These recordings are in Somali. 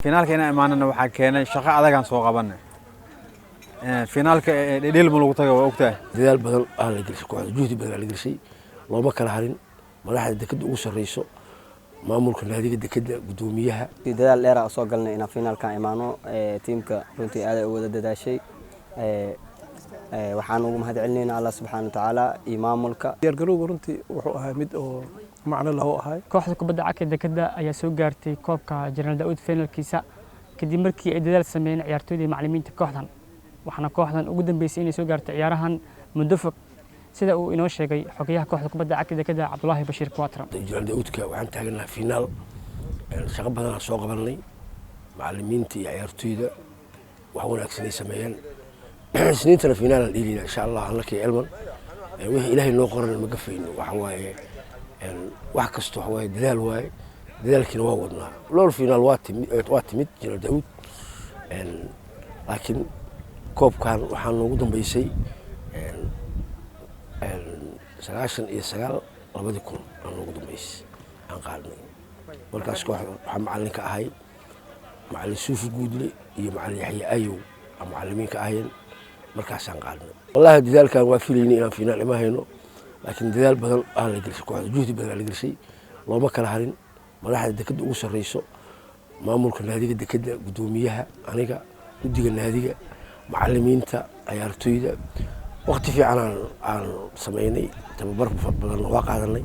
finaalka inaan imaanana waxaa keenay shaqo adagaan soo qabanay finaalka dhil ma lagu tago waa ogtahay dadaal badan aan la geliyay kooxda juhdi badan aan la geliyay looma kala harin madaxda dekada ugu sareyso maamulka naadiga dekada gudoomiyaha dadaal dheer ah soo galnay in finaalka imaano tiimka runtii aad u wada dadaashay waxaan ugu mahadcelinaynaa Allah subhanahu wa ta'ala iyo maamulka diyaargarowga runtii wuxuu ahaa mid oo macno lahu ahay kooxda kubadda cagta dekada ayaa soo gaartay koobka General Daud finalkiisa kadib markii ay dadaal sameeyeen ciyaartoyda iyo macallimiinta kooxdan waxaana kooxdan ugu dambeysay inay soo gaartay ciyaarahan muddo fog sida uu inoo sheegay xogayaha kooxda kubadda cagta dekada Cabdullaahi Bashiir Quatro General Daudka waxaan taaganahay finaal shaqo badan aan soo qabanay macallimiinta iyo ciyaartoyda wax wanaagsan ay sameeyeen سنين فينال الإلي إن شاء الله لك يا علما وإيه إلهي لو قرن المقفين وحواي وحكستو حواي دلال واي دلال كنا واودنا لو الفينال واتمت جنرال داود لكن كوب كان وحنا وجودهم بيسي سلاشن سجال ربدكم أنا وجودهم بيس عن قارني والكاس كوح معلن كأهاي معلن سوف جودلي معلن يحيى أيو معلمين كأهين مركز قادنا والله دلال كان وافلين إلى فينال ما هينو لكن دلال بدل أهل الجلسة كوحدة جهد بدل الجلسة لو ما كان هارين ملاحظ دكتور أوس الرئيسو مامورك النادي دكتور قدوميها أنا ودي النادي معلمين تا عيارتويدا وقت في عن سمعيني تبى بدل واقع هذا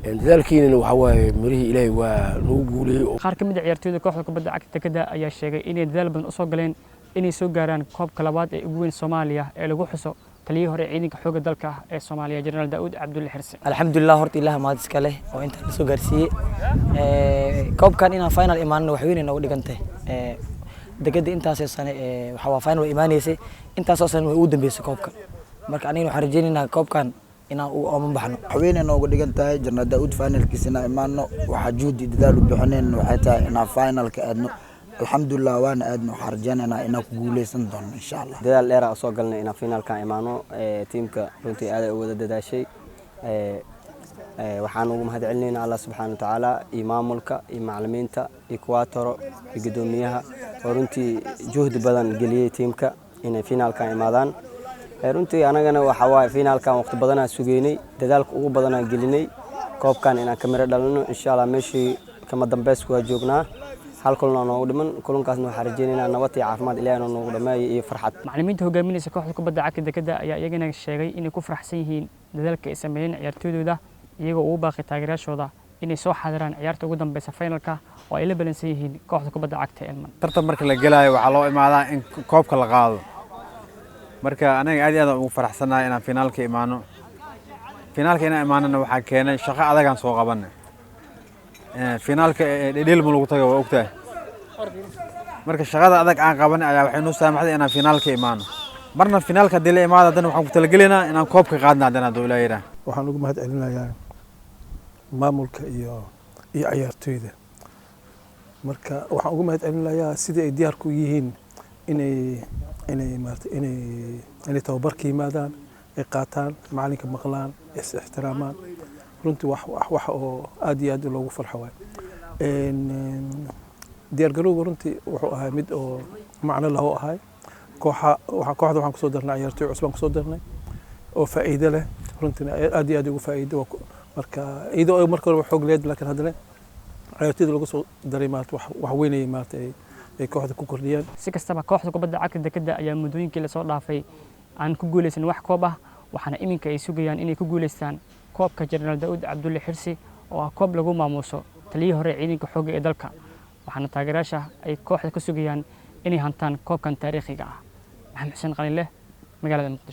يعني ذلك إنه هو مريه إلهي ونقوله qaar kamid ciyaartoyda kooxda kubadda cagta dekada ayaa sheegay inay dadaal badan u soo galeen inay soo gaaraan koobka labaad ee ugu weyn Soomaaliya ee lagu xuso taliyihii hore ciidanka xoogga dalka ee Soomaaliya General Daud Cabdulle Xirsi alxamdulillah horta ilaaha mahad iska leh oo inta soo gaarsiiyay koobkan inaan final imaanno wax weyn inoo dhigantay dekada intaas sano waxa waa final imaanaysay intaas sano way ugu dambeysay koobka marka aniga waxaan rajaynaynaa koobkan inaan u ooman baxno waxweyn inoogu dhigan tahay General Daud finalkiisina imaanno waxa juhdi dadaal u bixineen waxay tahay inaan finalka aadno alxamdulillah waan aadno xarjana inaan ku guuleysan doono insha Allah dadaal dheer ah soo galnay in finaalka imaano tiimka runtii aad u wada dadaashay waxaan ugu mahadcelinaynaa Allah subhanahu wa ta'ala iyo maamulka iyo macallimiinta iyo Quatro iyo gudoomiyaha oo runtii juhdi badan geliyay tiimka inay finaalka imaadaan runtii anagana waxa waay finaalkan waqti badan aan sugeynay dadaalka ugu badan aan gelinay koobkan inaan kamera dhalino insha Allah meeshii kama dambeysku waa joognaa hal kulan oo dhiman kulankaasna waxaan rajaynaynaa nabad iyo caafimaad Ilaahay inuu dhameeyo iyo farxad macallimiinta hogaaminaysa kooxda kubadda cagta dekada ayaa iyagana sheegay inay ku faraxsan yihiin dadaalka ay sameeyeen ciyaartoydooda iyagoo ugu baaqay taageerayaashooda inay soo xaadiraan ciyaarta ugu dambeysa finalka oo ay la balansan yihiin kooxda kubadda cagta Elman tartan marka la galayo waxaa loo imaadaa in koobka la qaado marka anaga aad ugu faraxsanahay inaan finaalka imaano finaalka inaan imaanana waxaa keenay shaqo adagaan soo qabanay finaalka dhil ma lagu tago waa ogtahay marka shaqada adag aan qabanay ayaa waxay noo saamaxday inaan finaalka imaano marna finaalka hadii la imaado haddana waxaan ku talagelaynaa inaan koobka qaadno haddana hadduu ilaahay yidhaah waxaan ugu mahadcelinayaa maamulka iyo ciyaartoyda marka waxaan ugu mahadcelinayaa sidii ay diyaar ku yihiin inay tababarka yimaadaan ay qaataan macalinka maqlaan is ixtiraamaan runtii wax oo aad iyo aad loogu farxo waay diyaargarowga runtii wuxuu ahaa mid oo macno lahu ahay kooxda waxaan kusoo darnay ciyaartoy cusbaan kusoo darnay oo faa'iido leh runtii aad iyo aad ugu faa'iido marka iyadoo marka hore xoog leed laakiin haddana ciyaartoyda lagu soo daray maarta wax weynay maarta ay kooxda ku kordhiyaan si kastaba kooxda kubadda cagta dekada ayaa muddooyinkii la soo dhaafay aan ku guuleysan wax koob ah waxaana iminka ay sugayaan inay ku guuleystaan koobka General Daud Cabdulle Xirsi oo ah koob lagu maamuuso taliyihii hore ciidanka xoogga ee dalka waxaana taageerayaasha ay kooxda ka sugayaan inay hantaan koobkan taariikhiga ah Maxamed Xuseen Qaliile magaalada Muqdisho